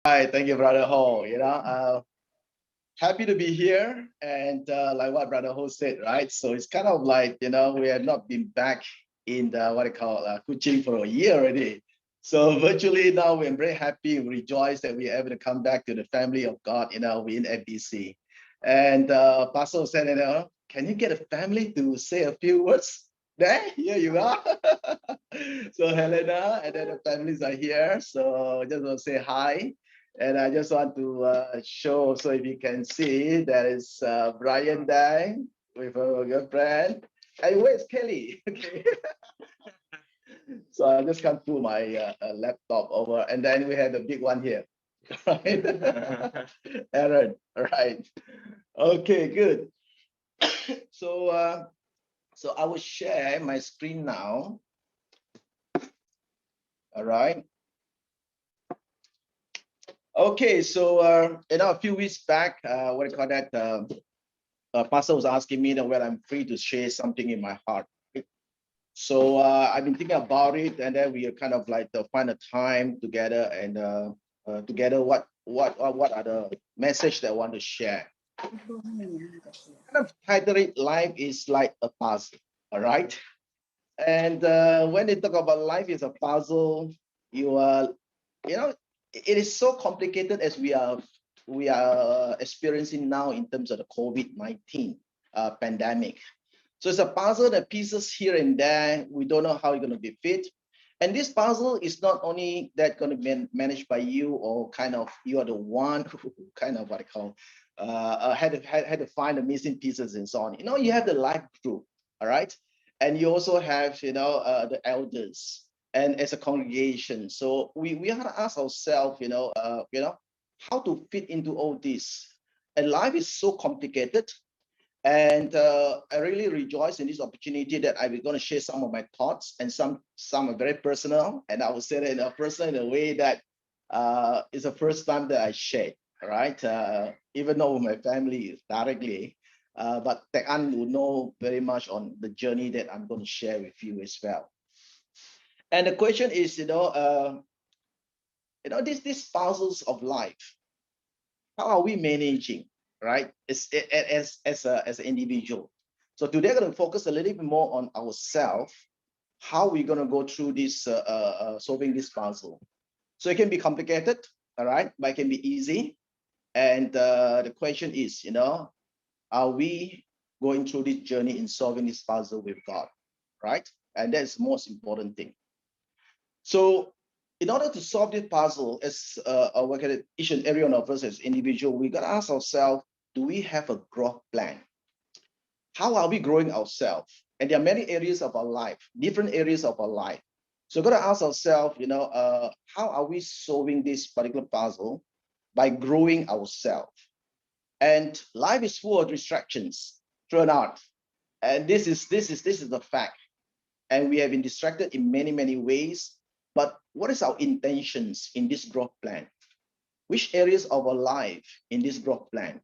Hi, thank you, Brother Ho. Happy to be here. And like what Brother Ho said, right? So it's kind of like, we have not been back in the what I call Kuching for a year already. So virtually now we're very happy and rejoice that we're able to come back to the family of God, we're in FBC. And Pastor said, can you get a family to say a few words? There, here you are. So Helena and then the families are here. So just want to say hi. And I just want to show, so if you can see, there is Brian Dang with her girlfriend. And where's Kelly? Okay. So I just come through my laptop over, and then we have the big one here, right? Aaron, right? Okay, good. So, so I will share my screen now. All right. Okay, so a few weeks back, what do you call that? Pastor was asking me that when I'm free to share something in my heart. So I've been thinking about it, and then we are kind of like to find a time together and together what are the message that I want to share. Kind of title it "Life is like a puzzle." All right, and when they talk about life is a puzzle, you are, you know, it is so complicated as we are experiencing now in terms of the COVID-19 pandemic. So it's a puzzle that pieces here and there. We don't know how it's going to be fit. And this puzzle is not only that going to be managed by you, or kind of you are the one who kind of what I call had to find the missing pieces and so on. You have the life group, all right, and you also have the elders and as a congregation. So we have to ask ourselves, how to fit into all this. And life is so complicated, and I really rejoice in this opportunity that I'm going to share some of my thoughts, and some are very personal. And I will say that in a personal in a way that it's the first time that I shared, right? Even though my family directly, but Teck An will know very much on the journey that I'm going to share with you as well. And the question is, these puzzles of life, how are we managing, right? As an individual. So today I'm going to focus a little bit more on ourselves, how we're going to go through this solving this puzzle. So it can be complicated, all right, but it can be easy. And the question is, are we going through this journey in solving this puzzle with God, right? And that's the most important thing. So in order to solve this puzzle, as each and every one of us as individual, we got to ask ourselves, do we have a growth plan? How are we growing ourselves? And there are many areas of our life, different areas of our life. So we've got to ask ourselves, how are we solving this particular puzzle by growing ourselves? And life is full of distractions thrown out. And this is the fact. And we have been distracted in many, many ways. But what is our intentions in this growth plan? Which areas of our life in this growth plan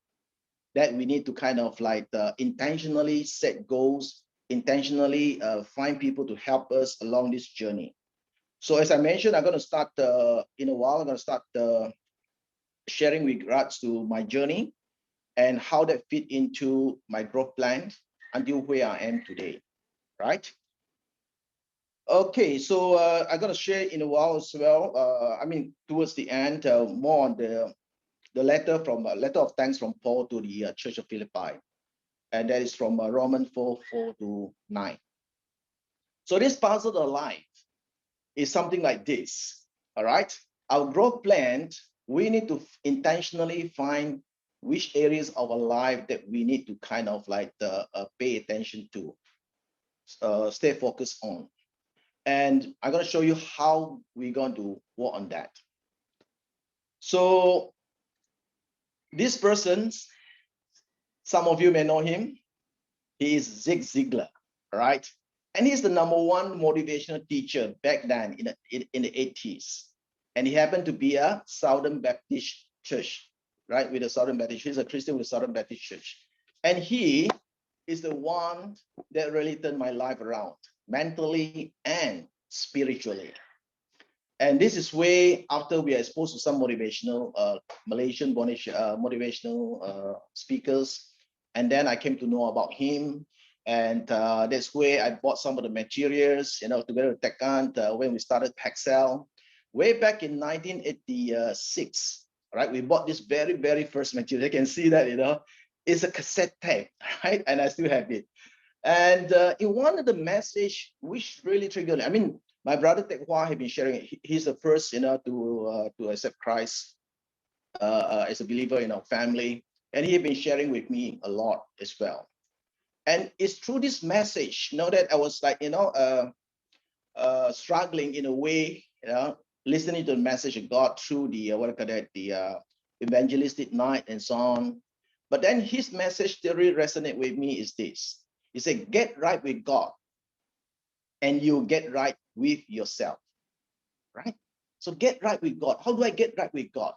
that we need to kind of like intentionally set goals, intentionally find people to help us along this journey. So as I mentioned, I'm going to start in a while. I'm going to start sharing with regards to my journey and how that fit into my growth plan until where I am today, right? Okay, so I'm going to share in a while as well. Towards the end, more on the letter of thanks from Paul to the Church of Philippi, and that is from Romans 4:4-9. So this puzzle of life is something like this. All right, our growth plan. We need to intentionally find which areas of our life that we need to kind of like pay attention to, stay focused on. And I'm going to show you how we're going to work on that. So this person, some of you may know him. He is Zig Ziglar, right? And he's the number one motivational teacher back then in the 80s. And he happened to be a Southern Baptist church, right? With a Southern Baptist, he's a Christian with Southern Baptist church. And he is the one that really turned my life around mentally and spiritually. And this is way after we are exposed to some motivational Malaysian motivational speakers. And then I came to know about him. And that's where I bought some of the materials, together with Tekan when we started Paxel. Way back in 1986, right? We bought this very, very first material. You can see that, it's a cassette tape, right? And I still have it. And in one of the message, which really triggered, I mean, my brother Teck Hua had been sharing it. He's the first, to accept Christ as a believer in our family, and he had been sharing with me a lot as well. And it's through this message, that I was like, struggling in a way, listening to the message of God through the what I call that, the evangelistic night and so on. But then his message that really resonate with me is this. He said, get right with God and you get right with yourself, right? So get right with God. How do I get right with God?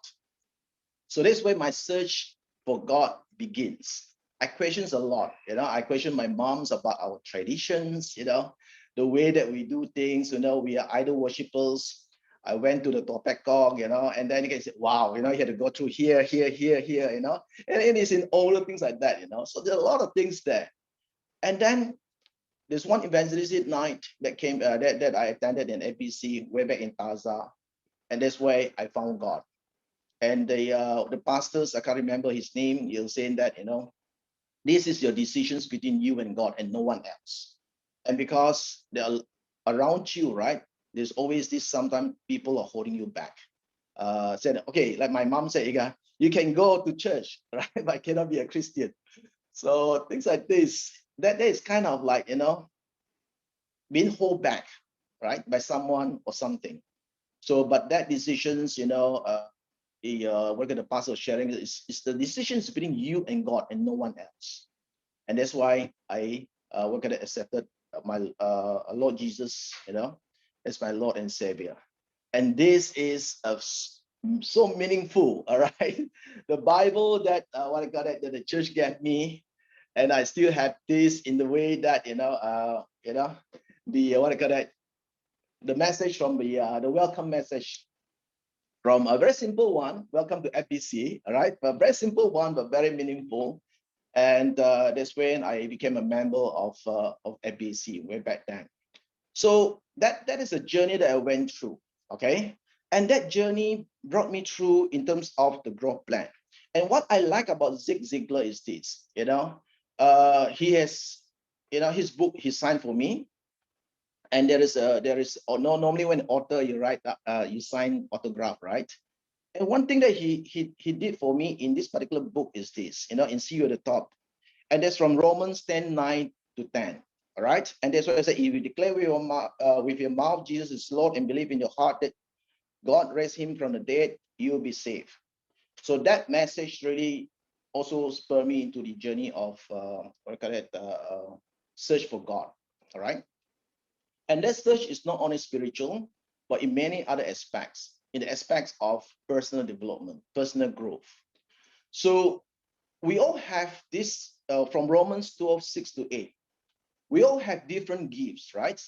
So that's where my search for God begins. I questions a lot, I question my mom's about our traditions, the way that we do things, we are idol worshippers. I went to the Poh Teck Lim, and then you can say, wow, you had to go through here, and it is in all the things like that, So there are a lot of things there. And then there's one evangelistic night that came that I attended in APC way back in Taza, and that's where I found God. And the pastors, I can't remember his name, he was saying that, this is your decisions between you and God and no one else. And because they're around you, right? There's always this, sometimes people are holding you back. Said, okay, like my mom said, Iga, you can go to church, right? But I cannot be a Christian. So things like this, that is kind of like, being held back, right? By someone or something. So, but that decisions, what the pastor was sharing is the decisions between you and God and no one else. And that's why I accepted my Lord Jesus, as my Lord and Savior. And this is so meaningful, all right? The Bible that that the church gave me, and I still have this in the way that the the message from the welcome message from a very simple one, welcome to FBC, all right? A very simple one, but very meaningful. And that's when I became a member of FBC way back then. So that is a journey that I went through, okay? And that journey brought me through in terms of the growth plan. And what I like about Zig Ziglar is this, he has, his book he signed for me. And no, normally when author you write, you sign autograph, right? And one thing that he did for me in this particular book is this, in see you at the top. And that's from Romans 10:9 to 10. All right. And that's what I say. If you declare with your mouth Jesus is Lord and believe in your heart that God raised him from the dead, you'll be saved. So that message really also spurred me into the journey of search for God. All right. And that search is not only spiritual, but in many other aspects, in the aspects of personal development, personal growth. So we all have this from Romans 12:6-8. We all have different gifts, right?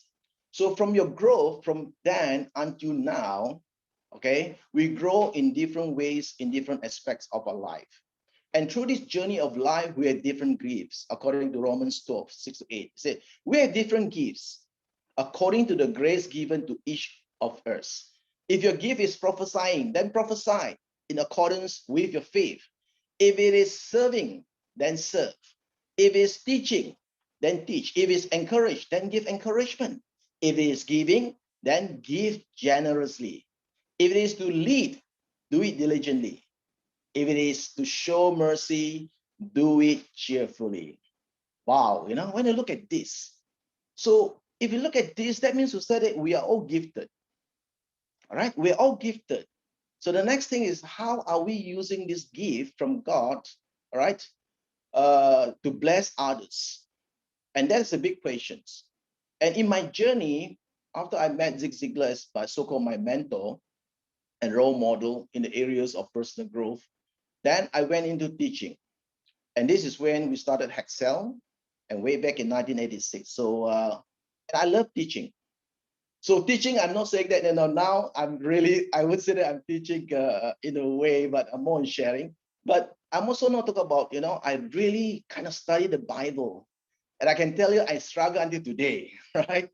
So from your growth from then until now, okay, we grow in different ways in different aspects of our life. And through this journey of life, we have different gifts, according to Romans 12:6-8. Say, we have different gifts according to the grace given to each of us. If your gift is prophesying, then prophesy in accordance with your faith. If it is serving, then serve. If it's teaching, then teach. If it's encourage, then give encouragement. If it is giving, then give generously. If it is to lead, do it diligently. If it is to show mercy, do it cheerfully. Wow, when you look at this. So if you look at this, that means to say that we are all gifted. All right, we're all gifted. So the next thing is, how are we using this gift from God, all right, to bless others? And that's a big question. And in my journey, after I met Zig Ziglar as my so-called my mentor and role model in the areas of personal growth, then I went into teaching. And this is when we started Hexcel, and way back in 1986. So and I love teaching. So teaching, I'm not saying that, now I'm really, I would say that I'm teaching in a way, but I'm more in sharing. But I'm also not talking about, I really kind of study the Bible. And I can tell you, I struggle until today, right?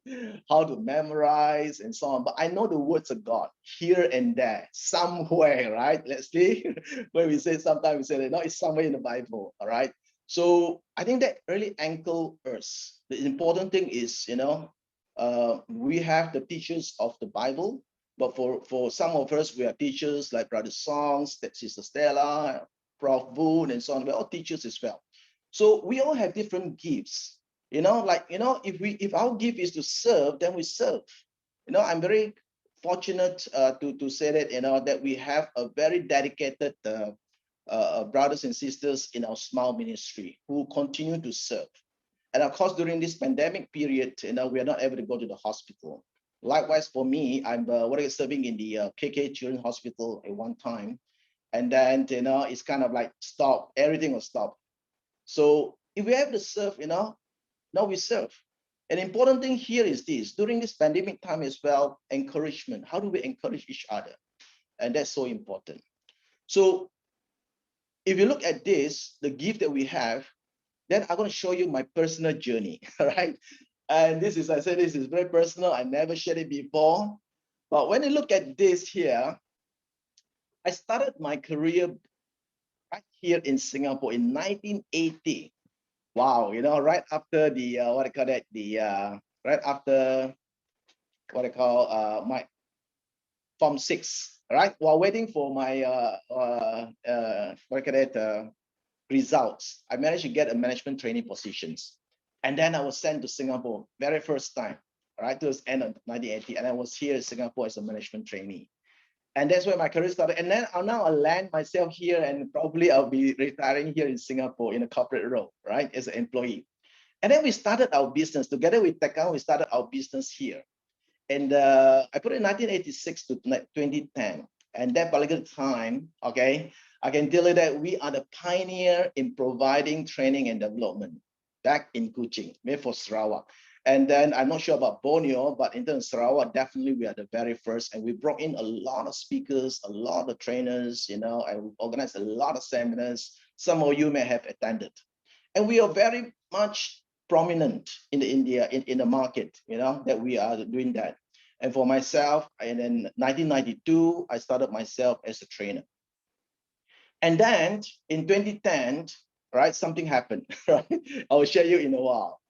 How to memorize and so on. But I know the words of God here and there, somewhere, right? Let's see. When we say sometimes we say that, no, it's somewhere in the Bible, all right? So I think that really anchor us. The important thing is, we have the teachers of the Bible, but for some of us, we are teachers like Brother Songs, Sister Stella, Prof. Boone, and so on. We're all teachers as well. So we all have different gifts, if our gift is to serve, then we serve. I'm very fortunate to say that, that we have a very dedicated brothers and sisters in our Smile ministry who continue to serve. And of course, during this pandemic period, we are not able to go to the hospital. Likewise, for me, I'm serving in the KK Children's Hospital at one time. And then, it's kind of like stop, everything was stopped. So if we have to serve, now we serve. An important thing here is this, during this pandemic time as well, encouragement. How do we encourage each other? And that's so important. So if you look at this, the gift that we have, then I'm going to show you my personal journey, all right? And this is, I said, this is very personal. I never shared it before. But when you look at this here, I started my career right here in Singapore in 1980. Wow, right after the right after my Form 6, right? While waiting for my results, I managed to get a management training positions, and then I was sent to Singapore very first time, right? It was end of 1980, and I was here in Singapore as a management trainee. And that's where my career started. And then I'll land myself here, and probably I'll be retiring here in Singapore in a corporate role, right, as an employee. And then we started our business together with Teck Lim. We started our business here. And I put it in 1986 to 2010. And that particular time, okay, I can tell you that we are the pioneer in providing training and development back in Kuching, made for Sarawak. And then I'm not sure about Borneo, but in terms of Sarawak, definitely we are the very first. And we brought in a lot of speakers, a lot of trainers, and we organized a lot of seminars. Some of you may have attended. And we are very much prominent in the India, in the market, that we are doing that. And for myself, and in 1992, I started myself as a trainer. And then in 2010, right, something happened, right? I will share you in a while.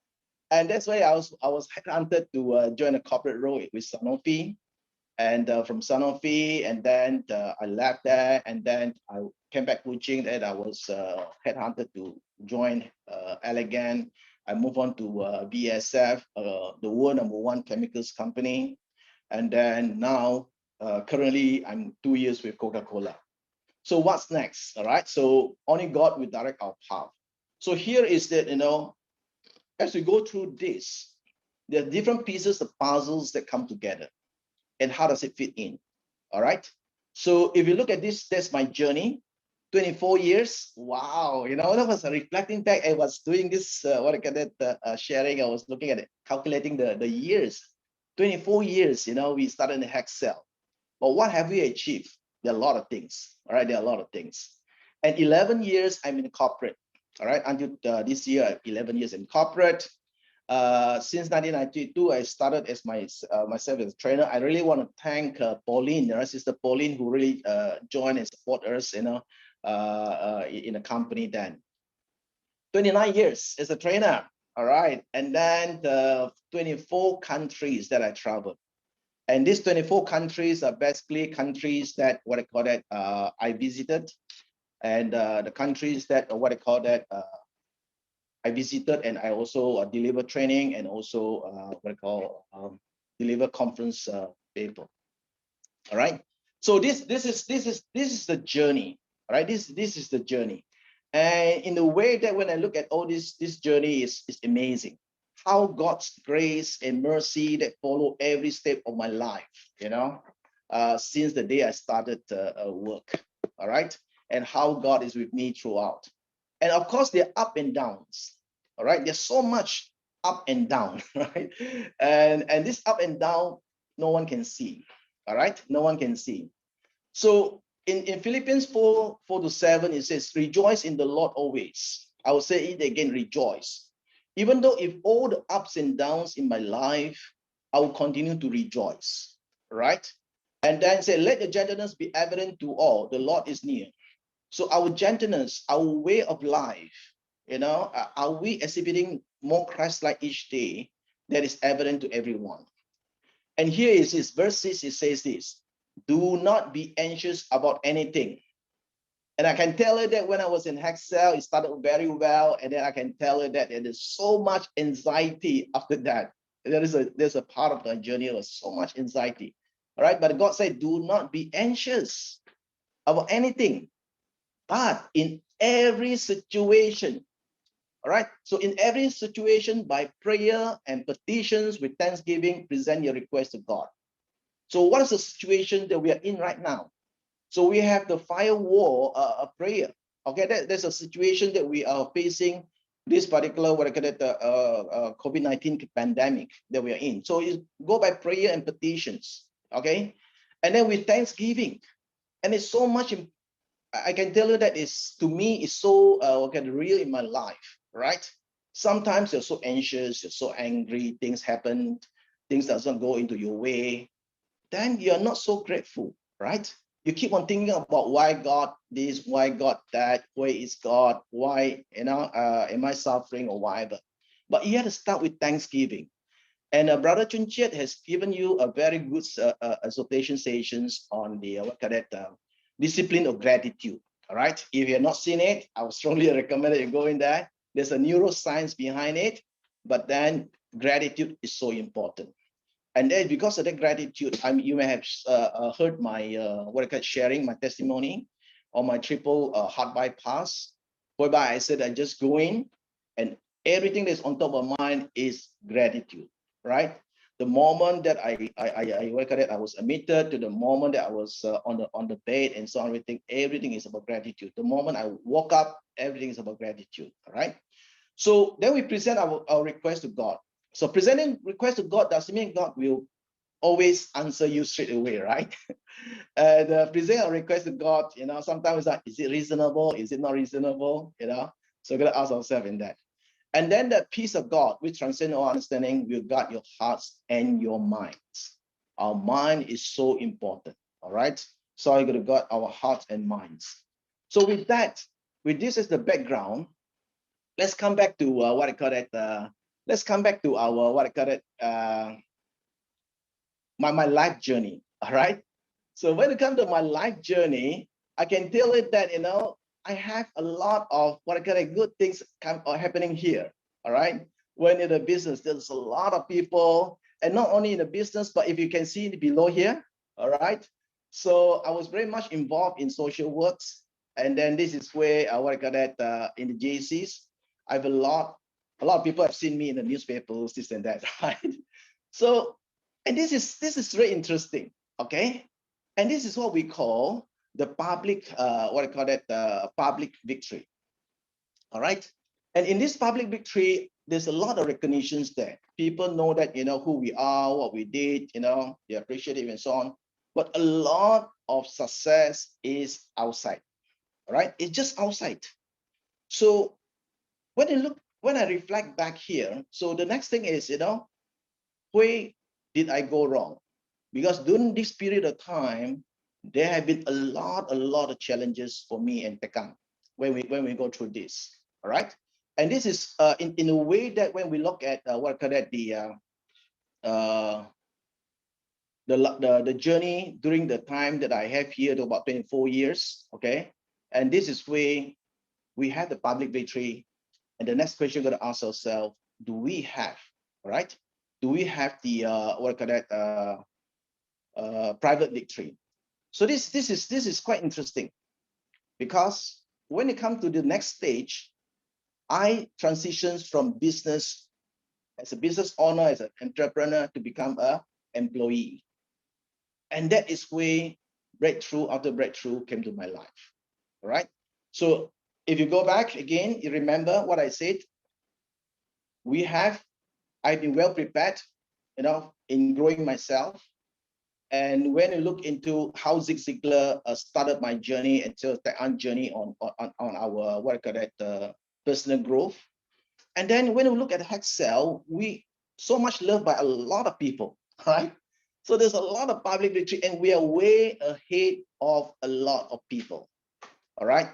And that's why I was headhunted to join a corporate role with Sanofi, and from Sanofi, and then I left there, and then I came back to Kuching, and I was headhunted to join Elegant. I moved on to BASF, the world #1 chemicals company, and then now currently I'm 2 years with Coca-Cola. So what's next? All right. So only God will direct our path. So here is that, as we go through this, there are different pieces of puzzles that come together. And how does it fit in? All right. So if you look at this, that's my journey. 24 years. Wow. That was reflecting back. I was doing this, sharing. I was looking at it, calculating the years. 24 years, we started in Hexcel. But what have we achieved? There are a lot of things. All right. There are a lot of things. And 11 years, I'm in corporate. All right. Until this year, 11 years in corporate. Since 1992, I started as myself as a trainer. I really want to thank Pauline, Sister Pauline, who really joined and support us, in the company then. 29 years as a trainer. All right. And then the 24 countries that I traveled. And these 24 countries are basically countries that, I visited. And the countries that, I visited, and I also deliver training, and also deliver conference paper. All right. So this is the journey. All right. This is the journey, and in the way that when I look at all this journey is amazing. How God's grace and mercy that follow every step of my life. Since the day I started work. All right, and how God is with me throughout. And of course, there are up and downs. All right, there's so much up and down, right? And this up and down no one can see. All right, no one can see. So in Philippians 4:4-7, it says, rejoice in the Lord always. I will say it again, rejoice. Even though if all the ups and downs in my life, I will continue to rejoice. Right? And then say, let the gentleness be evident to all. The Lord is near. So our gentleness, our way of life, are we exhibiting more Christ-like each day that is evident to everyone? And here is this, verse 6, it says this, do not be anxious about anything. And I can tell you that when I was in Hexel, it started very well. And then I can tell you that there is so much anxiety after that. There's a part of the journey with so much anxiety. All right. But God said, do not be anxious about anything. But in every situation, all right. So in every situation, by prayer and petitions with thanksgiving, present your request to God. So what is the situation that we are in right now? So we have the firewall prayer. Okay, there's a situation that we are facing, this particular what I call it, COVID-19 pandemic that we are in. So you go by prayer and petitions. Okay, and then with thanksgiving, and it's so much. I can tell you that is, to me, is so real in my life. Right? Sometimes you're so anxious, you're so angry, things happen, things doesn't go into your way. Then you're not so grateful, right? You keep on thinking about why God this, why God that, where is God, why, am I suffering or whatever. But you have to start with thanksgiving. And Brother Chun Chiet has given you a very good exhortation sessions on the discipline of gratitude. All right. If you have not seen it, I would strongly recommend that you go in there. There's a neuroscience behind it, but then gratitude is so important. And then because of that gratitude, you may have heard my sharing my testimony on my triple heart bypass, whereby I said I just go in and everything that's on top of mine is gratitude, right? The moment that I was admitted, to the moment that I was on the bed and so on, everything is about gratitude. The moment I woke up, everything is about gratitude, all right? So then we present our request to God. So presenting request to God doesn't mean God will always answer you straight away, right? And present a request to God, sometimes like, is it reasonable? Is it not reasonable? So we're gonna ask ourselves in that. And then the peace of God, which transcends all understanding, will guard your hearts and your minds. Our mind is so important, all right? So we're gonna guard our hearts and minds. So with that, with this as the background, let's come back to let's come back to our my life journey. All right. So when it comes to my life journey, I can tell it that I have a lot of good things happening here. All right. When in the business, there's a lot of people, and not only in the business, but if you can see below here. All right. So I was very much involved in social works, and then this is where in the JCs. I have a lot of people have seen me in the newspapers, this and that, right? So, and this is very interesting, okay? And this is what we call the public, public victory, all right? And in this public victory, there's a lot of recognitions there. People know that, who we are, what we did, they appreciate it and so on. But a lot of success is outside, all right? It's just outside. So when I reflect back here, so the next thing is, where did I go wrong? Because during this period of time, there have been a lot of challenges for me and Tekang when we go through this. All right, and this is in a way that when we look at the journey during the time that I have here to about 24 years. Okay, and this is where we have the public victory. And the next question we're going to ask ourselves: do we have, all right? Do we have the private victory? So this is quite interesting, because when it comes to the next stage, I transitions from business as a business owner, as an entrepreneur, to become a employee, and that is where breakthrough after breakthrough came to my life. All right. So if you go back again, you remember what I said. I've been well prepared, in growing myself. And when you look into how Zig Ziglar started my journey until the journey on our what I call that personal growth. And then when we look at Hexcel, we so much loved by a lot of people, right? So there's a lot of public victory, and we are way ahead of a lot of people. All right.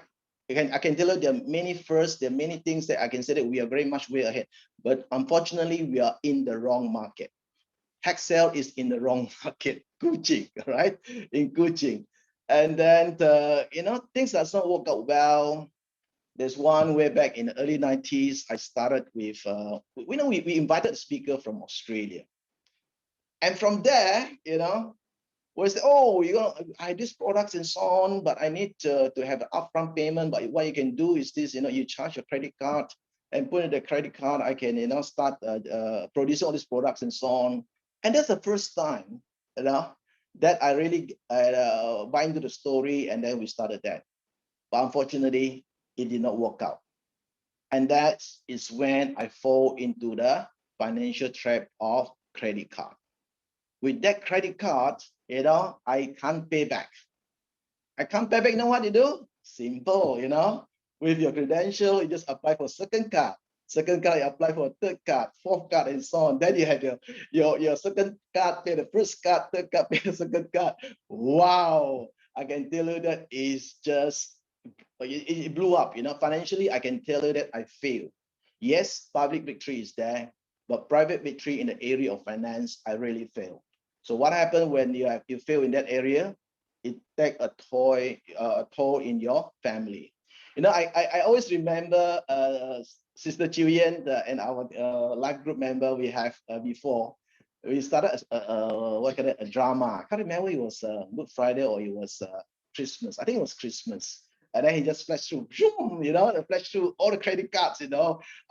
I can tell you there are many firsts, there are many things that I can say that we are very much way ahead. But unfortunately, we are in the wrong market. Hexcel is in the wrong market, Kuching, right? In Kuching. And then, things does not work out well. There's one way back in the early 90s, I started with, we invited a speaker from Australia. And from there, was, oh, I have these products and so on, but I need to have an upfront payment. But what you can do is this, you charge your credit card and put in the credit card. I can, start producing all these products and so on. And that's the first time, that I really buy into the story. And then we started that. But unfortunately, it did not work out. And that is when I fall into the financial trap of credit card. With that credit card, I can't pay back. I can't pay back. You know what you do? Simple, with your credential, you just apply for second card. Second card, you apply for a third card, fourth card, and so on. Then you have your second card, pay the first card, third card, pay the second card. Wow. I can tell you that is just, it blew up. Financially, I can tell you that I failed. Yes, public victory is there, but private victory in the area of finance, I really failed. So what happened when you fail in that area? It take a toll in your family. I always remember Sister Chiu Yen and our life group member we have before. We started a drama. I can't remember it was Good Friday or it was Christmas. I think it was Christmas. And then he just flashed through, flashed through all the credit cards,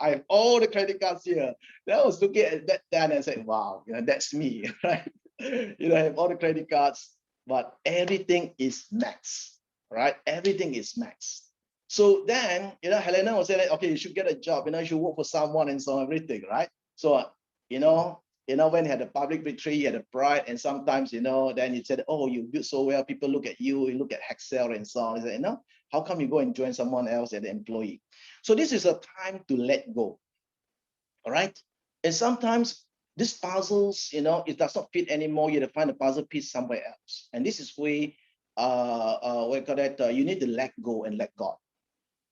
I have all the credit cards here. Then I was looking at that and I said, wow, that's me, right? I have all the credit cards, but everything is max, right? Everything is max. So then, Helena was saying, okay, you should get a job, you should work for someone and so on, everything, right? So, when you had a public victory, you had a pride, and sometimes, then you said, oh, you built so well, people look at you look at Hexcel and so on. You say, how come you go and join someone else as an employee? So this is a time to let go, all right? And sometimes these puzzles, it does not fit anymore. You have to find a puzzle piece somewhere else. And this is where, what you call that, you need to let go and let God.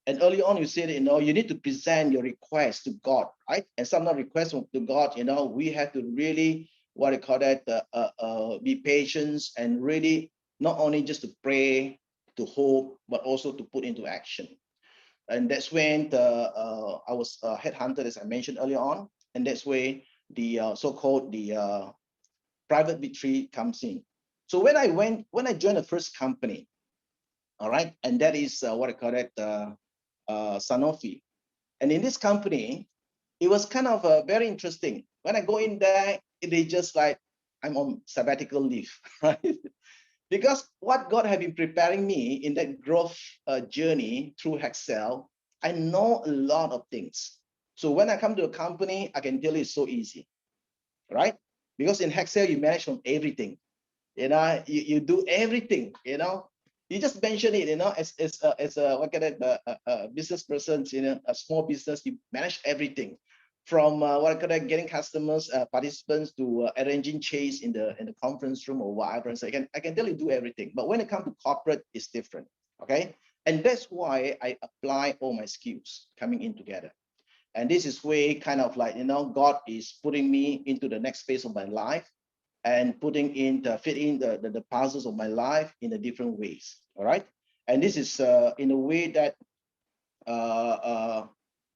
And early on, you said, you need to present your request to God, right? And some of requests to God, we have to really, what I call that, be patient and really not only just to pray, to hope, but also to put into action. And that's when I was headhunted, as I mentioned earlier on, and that's where the so-called the private victory comes in. So when I joined the first company, all right, and that is what I call it, Sanofi. And in this company, it was kind of very interesting. When I go in there, they just like, I'm on sabbatical leave, right? Because what God had been preparing me in that growth journey through Hexcel, I know a lot of things. So when I come to a company, I can tell you it's so easy, right? Because in Hexcel, you manage from everything. You do everything, you just mention it, as a what kind of business person, a small business, you manage everything from what I call that, getting customers, participants to arranging chase in the conference room or whatever. And so I can tell you do everything. But when it comes to corporate, it's different. Okay. And that's why I apply all my skills coming in together. And this is where kind of like, God is putting me into the next phase of my life and putting in fitting the puzzles of my life in a different ways. All right. And this is in a way that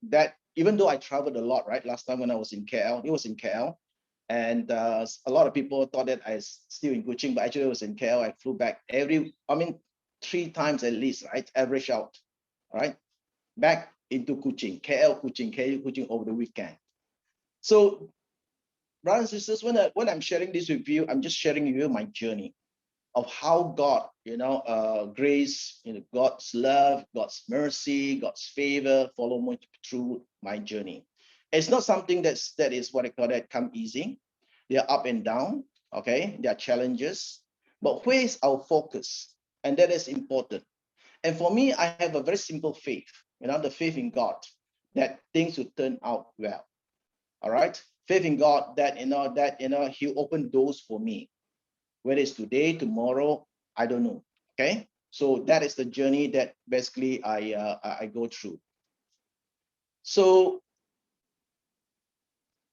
that even though I traveled a lot, right? Last time when I was in KL, it was in KL. And a lot of people thought that I was still in Kuching, but actually I was in KL. I flew back 3 times at least, right? Average out, all right? Back into Kuching, KL Kuching over the weekend. So brothers and sisters, when I'm sharing this with you, I'm just sharing with you my journey of how God, grace, God's love, God's mercy, God's favor follow me through my journey. It's not something that is what I call that come easy. They are up and down. Okay, there are challenges, but where is our focus? And that is important. And for me, I have a very simple faith, the faith in God, that things will turn out well. All right. Faith in God that, He'll open doors for me. Whether it's today, tomorrow, I don't know. Okay. So that is the journey that basically I go through. So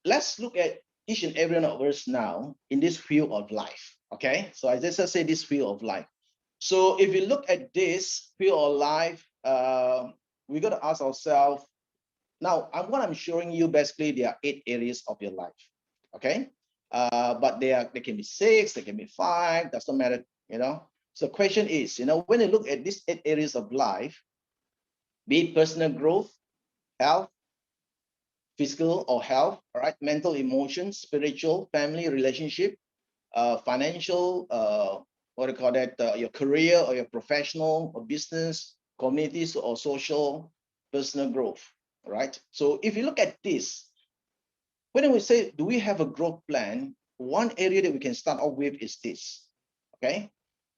let's look at each and every one of us now in this field of life. Okay. So I just say this field of life. So if you look at this field of life, we got to ask ourselves, now, what I'm showing you, basically, there are 8 areas of your life, okay? But they can be 6, they can be 5, does not matter, So the question is, when you look at these 8 areas of life, be it personal growth, health, physical or health, all right, mental, emotions, spiritual, family, relationship, financial, what do you call that, your career or your professional or business, communities or social, personal growth. All right. So if you look at this, when we say, do we have a growth plan? One area that we can start off with is this. Okay.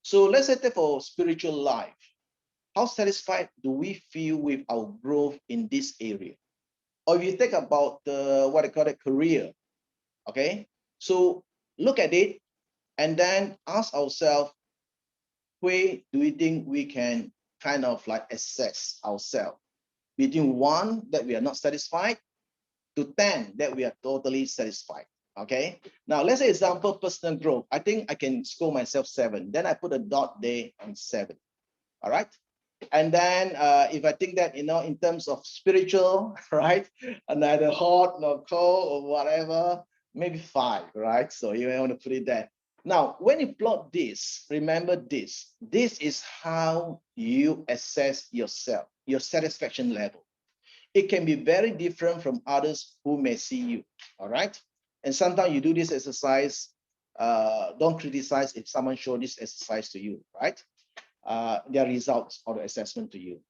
So let's say that for spiritual life, how satisfied do we feel with our growth in this area? Or if you think about the what I call it career, okay. So look at it and then ask ourselves, where do we think we can kind of like assess ourselves? Between 1 that we are not satisfied to 10 that we are totally satisfied. Okay. Now let's say example, personal growth. I think I can score myself 7. Then I put a dot there on 7. All right. And then if I think that, in terms of spiritual, right, neither hot nor cold or whatever, maybe 5, right? So you want to put it there. Now, when you plot this, remember this. This is how you assess yourself, your satisfaction level. It can be very different from others who may see you, all right? And sometimes you do this exercise, don't criticize if someone show this exercise to you, right? Their results or the assessment to you.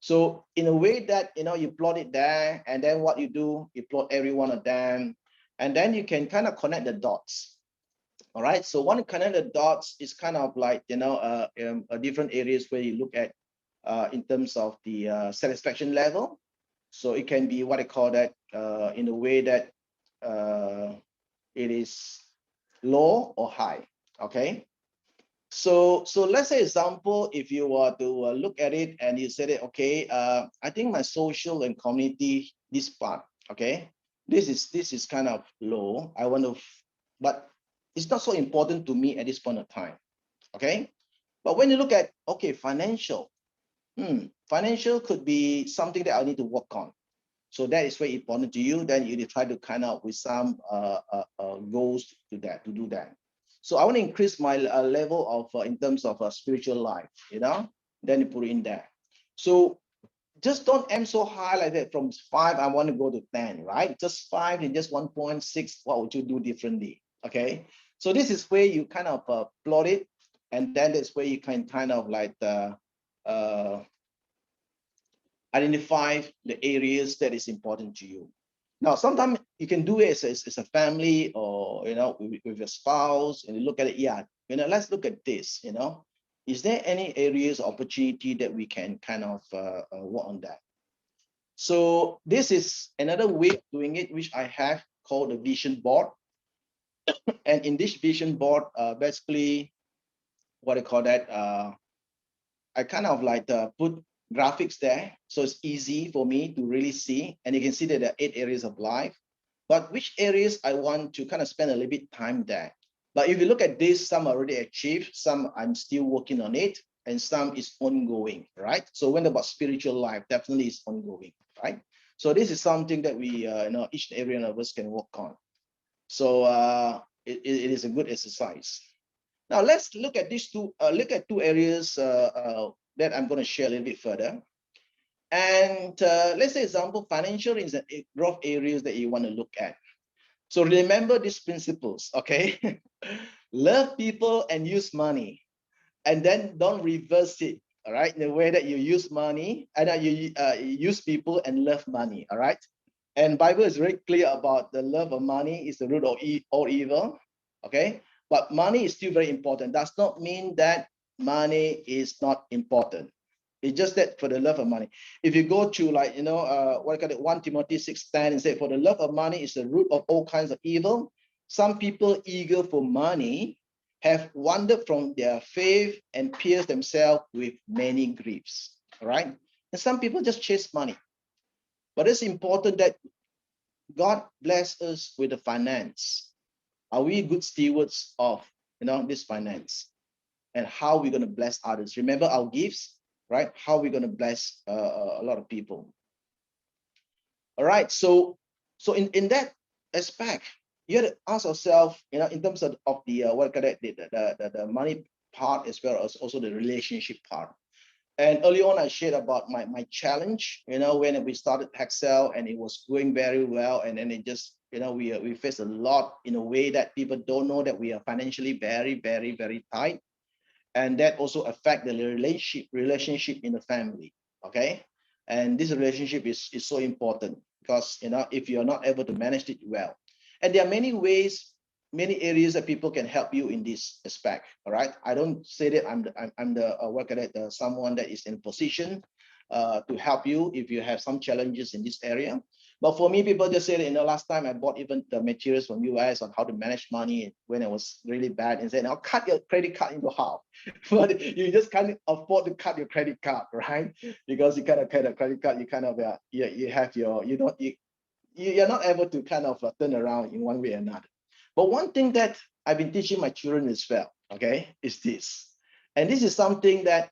So in a way that, you plot it there, and then what you do, you plot every one of them, and then you can kind of connect the dots. All right. So one connect the dots is kind of like, different areas where you look at in terms of the satisfaction level. So it can be what I call that in a way that it is low or high. Okay. So let's say example, if you were to look at it and you said it, okay, I think my social and community, this part, okay, this is kind of low. I want to, but it's not so important to me at this point of time. Okay. But when you look at, okay, financial could be something that I need to work on. So that is very important to you. Then you try to kind of with some goals to do that. So I want to increase my level of in terms of spiritual life, then you put it in there. So just don't aim so high like that. From 5, I want to go to 10, right? Just 5 and just 1.6. What would you do differently? Okay. So this is where you kind of plot it, and then that's where you can kind of like identify the areas that is important to you. Now, sometimes you can do it as a family or, with your spouse, and you look at it, yeah, let's look at this, is there any areas of opportunity that we can kind of work on that? So this is another way of doing it, which I have called a vision board. And in this vision board, basically, what I call that, I kind of like put graphics there, so it's easy for me to really see. And you can see that there are 8 areas of life, but which areas I want to kind of spend a little bit time there. But if you look at this, some already achieved, some I'm still working on it, and some is ongoing, right? So when about spiritual life, definitely is ongoing, right? So this is something that we, each and every one of us can work on. So it is a good exercise. Now let's look at these two. Look at 2 areas that I'm going to share a little bit further. And let's say example, financial is a growth areas that you want to look at. So remember these principles, okay? Love people and use money, and then don't reverse it. All right, in the way that you use money and you use people and love money. All right, and Bible is very clear about the love of money is the root of all evil. Okay, but money is still very important. Does not mean that money is not important. It's just that for the love of money. If you go to like, what I call it, 1 Timothy 6:10 and say, for the love of money is the root of all kinds of evil. Some people eager for money have wandered from their faith and pierced themselves with many griefs. All right. And some people just chase money. But it's important that God bless us with the finance. Are we good stewards of this finance? And how we're going to bless others? Remember our gifts, right? How we're going to bless a lot of people. All right. So in that aspect, you have to ask yourself, in terms of the what call it, the money part as well as also the relationship part. And early on, I shared about my challenge, when we started Hexel and it was going very well. And then it just, we faced a lot in a way that people don't know that we are financially very, very, very tight. And that also affect the relationship in the family. Okay. And this relationship is so important because, if you're not able to manage it well, and there are many ways, many areas that people can help you in this aspect. All right. I don't say that I'm the worker that someone that is in a position to help you if you have some challenges in this area. But for me, people just say that, last time I bought even the materials from US on how to manage money when it was really bad, and said, now cut your credit card into half. But you just can't afford to cut your credit card, right? Because you kind of cut a credit card, you kind of you have your, you're not able to kind of turn around in one way or another. But one thing that I've been teaching my children as well, okay, is this. And this is something that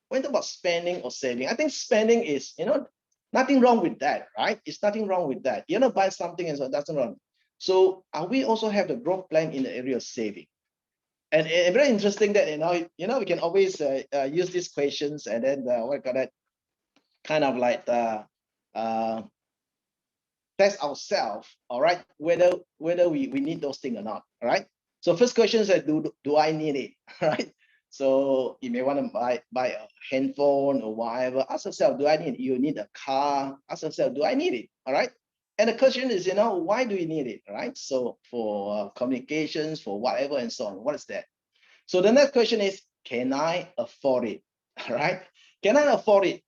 when talk about spending or saving, I think spending is, nothing wrong with that, right? It's nothing wrong with that. Buy something and so that's not wrong. So we also have the growth plan in the area of saving. And very interesting that, we can always use these questions and then what I call that, kind of like test ourselves, all right, whether we need those things or not, all right? So first question is that do I need it, right? So you may want to buy a handphone or whatever. Ask yourself, do I need it? You need a car. Ask yourself, do I need it? All right. And the question is, why do we need it? Right. So for communications, for whatever and so on. What is that? So the next question is, can I afford it? All right. Can I afford it?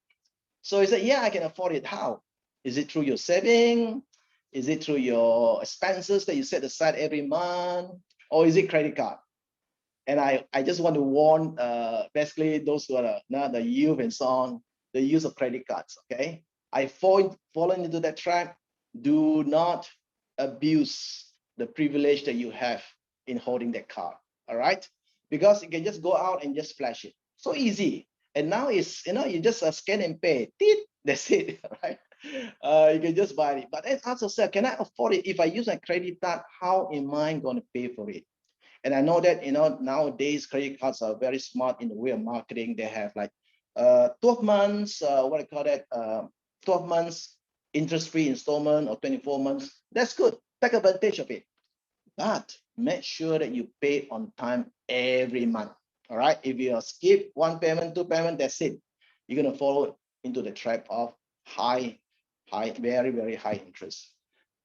So you say, yeah, I can afford it. How? Is it through your saving? Is it through your expenses that you set aside every month? Or is it credit card? And I just want to warn basically those who are the youth and so on, the use of credit cards, okay? I fallen into that trap. Do not abuse the privilege that you have in holding that card, all right? Because you can just go out and just flash it. So easy. And now it's, you just scan and pay. That's it, right? You can just buy it. But then ask yourself, can I afford it? If I use my credit card, how am I going to pay for it? And I know that, nowadays credit cards are very smart in the way of marketing. They have like 12 months, 12 months interest-free installment or 24 months. That's good. Take advantage of it. But make sure that you pay on time every month. All right. If you skip one payment, two payment, that's it. You're going to fall into the trap of high, very, very high interest.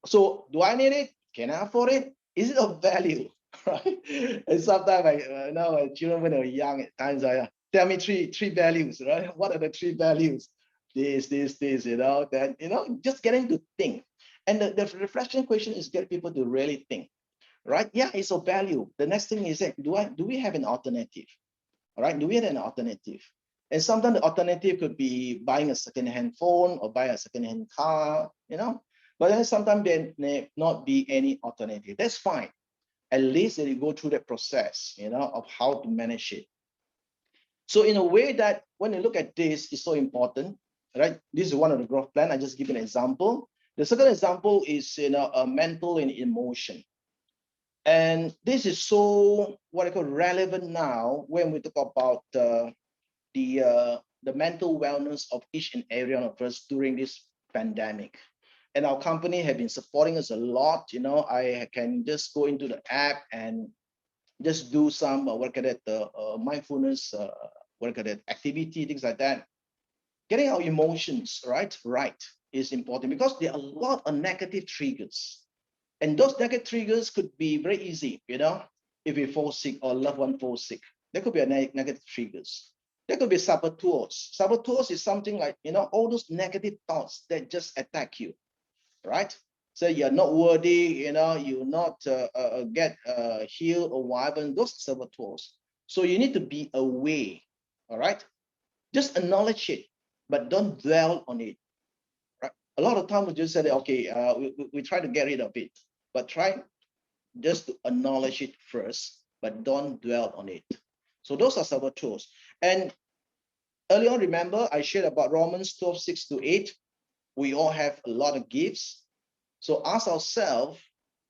So do I need it? Can I afford it? Is it of value? Right? And sometimes I know my children when they were young at times I tell me three values, right? What are the three values? This, that, just getting to think. And the reflection question is get people to really think, right? Yeah, it's of value. The next thing is that do we have an alternative? All right, do we have an alternative? And sometimes the alternative could be buying a second-hand phone or buy a second-hand car, but then sometimes there may not be any alternative. That's fine. At least that you go through that process, of how to manage it. So in a way that when you look at this, it's so important, right? This is one of the growth plan. I just give an example. The second example is, a mental and emotion. And this is so what I call relevant now when we talk about the mental wellness of each and every one of us during this pandemic. And our company have been supporting us a lot. I can just go into the app and just do some mindfulness, activity, things like that. Getting our emotions right is important because there are a lot of negative triggers. And those negative triggers could be very easy, if we fall sick or loved one falls sick. There could be a negative triggers. There could be saboteurs. Saboteurs is something like, all those negative thoughts that just attack you, right? So you're not worthy, you're not get healed or whatever. Those saboteurs. So you need to be aware, all right? Just acknowledge it, but don't dwell on it. Right? A lot of times we just say, okay, we try to get rid of it, but try just to acknowledge it first, but don't dwell on it. So those are saboteurs. And earlier on, remember, I shared about Romans 12:6-8. We all have a lot of gifts. So ask ourselves,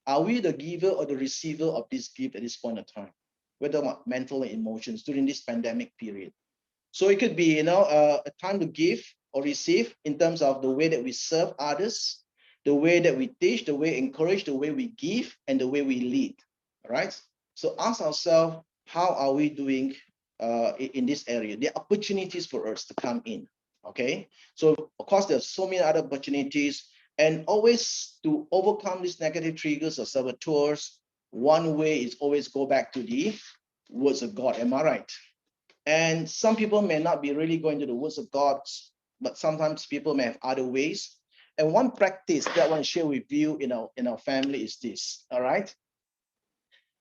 are we the giver or the receiver of this gift at this point of time? Whether about mental and emotions during this pandemic period. So it could be, a time to give or receive in terms of the way that we serve others, the way that we teach, the way we encourage, the way we give, and the way we lead. All right. So ask ourselves, how are we doing in this area? There are opportunities for us to come in. Okay. So of course, there's so many other opportunities, and always to overcome these negative triggers or saboteurs, one way is always go back to the words of God. Am I right? And some people may not be really going to the words of God, but sometimes people may have other ways. And one practice that I want to share with you in our family is this, all right?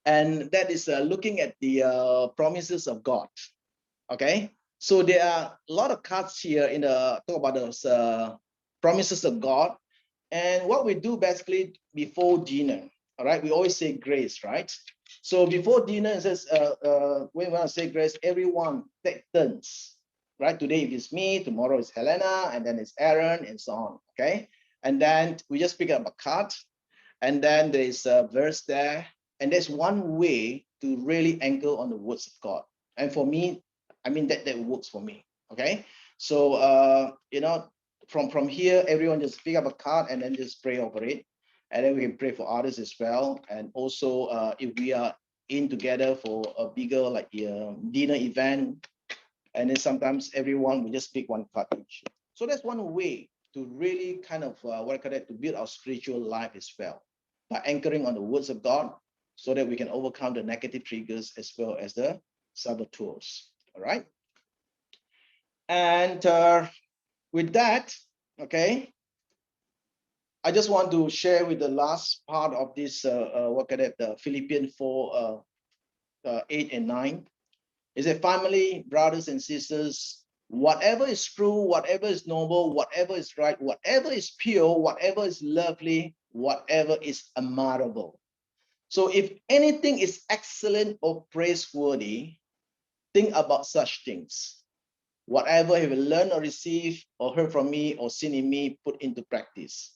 And that is looking at the promises of God, okay? So there are a lot of cards here in the talk about those promises of God. And what we do basically before dinner, all right? We always say grace, right? So before dinner, it says, when we want to say grace, everyone take turns, right? Today it's me, tomorrow it's Helena, and then it's Aaron, and so on, okay? And then we just pick up a card, and then there's a verse there, and there's one way to really anchor on the words of God. And for me, I mean, that works for me, okay? So, from here, everyone just pick up a card and then just pray over it. And then we can pray for others as well. And also, if we are in together for a bigger like dinner event, and then sometimes everyone will just pick one card each. So that's one way to really kind of to build our spiritual life as well, by anchoring on the words of God, so that we can overcome the negative triggers as well as the saboteurs. All right. And with that, okay, I just want to share with the last part of this, Philippians 4, 8 and 9. Is a family, brothers and sisters, whatever is true, whatever is noble, whatever is right, whatever is pure, whatever is lovely, whatever is admirable. So if anything is excellent or praiseworthy, think about such things. Whatever you will learn or receive or heard from me or seen in me, put into practice.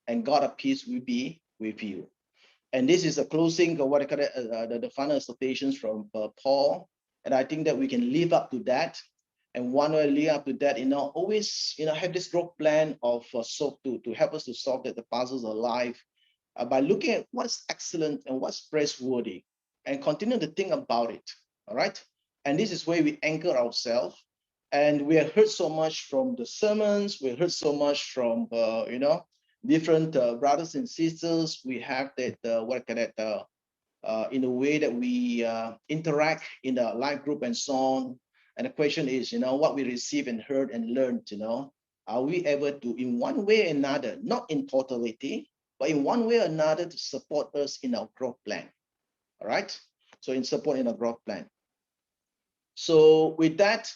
And God of peace will be with you. And this is a closing of the final exhortations from Paul. And I think that we can live up to that. And one way to live up to that, always, have this growth plan of to help us to solve the puzzles of life by looking at what's excellent and what's praiseworthy, and continue to think about it. All right. And this is where we anchor ourselves. And we have heard so much from the sermons. We heard so much from, different brothers and sisters. We have that, in the way that we interact in the life group and so on. And the question is, what we receive and heard and learned, are we able to, in one way or another, not in totality, but in one way or another, to support us in our growth plan. All right. So in support in our growth plan. So with that,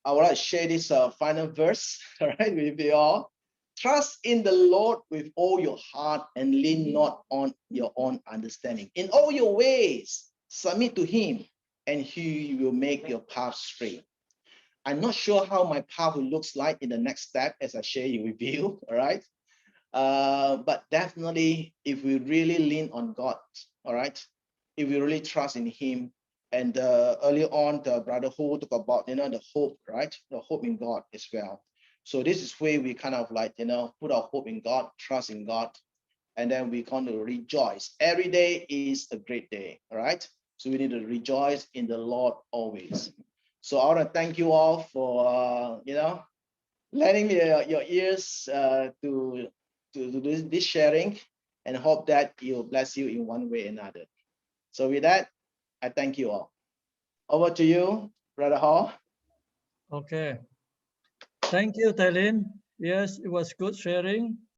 I would like to share this final verse, all right, with you all. Trust in the Lord with all your heart and lean not on your own understanding. In all your ways, submit to him, and he will make your path straight. I'm not sure how my path looks like in the next step as I share it with you, all right? But definitely, if we really lean on God, all right, if we really trust in him, and earlier on, the brother Ho talked about, the hope, right? The hope in God as well. So this is where we kind of like, put our hope in God, trust in God, and then we're going to rejoice. Every day is a great day, all right? So we need to rejoice in the Lord always. So I want to thank you all for, lending me your ears to do this sharing, and hope that it will bless you in one way or another. So with that, I thank you all. Over to you, Brother Hall. Okay. Thank you, Teck Lim. Yes, it was good sharing.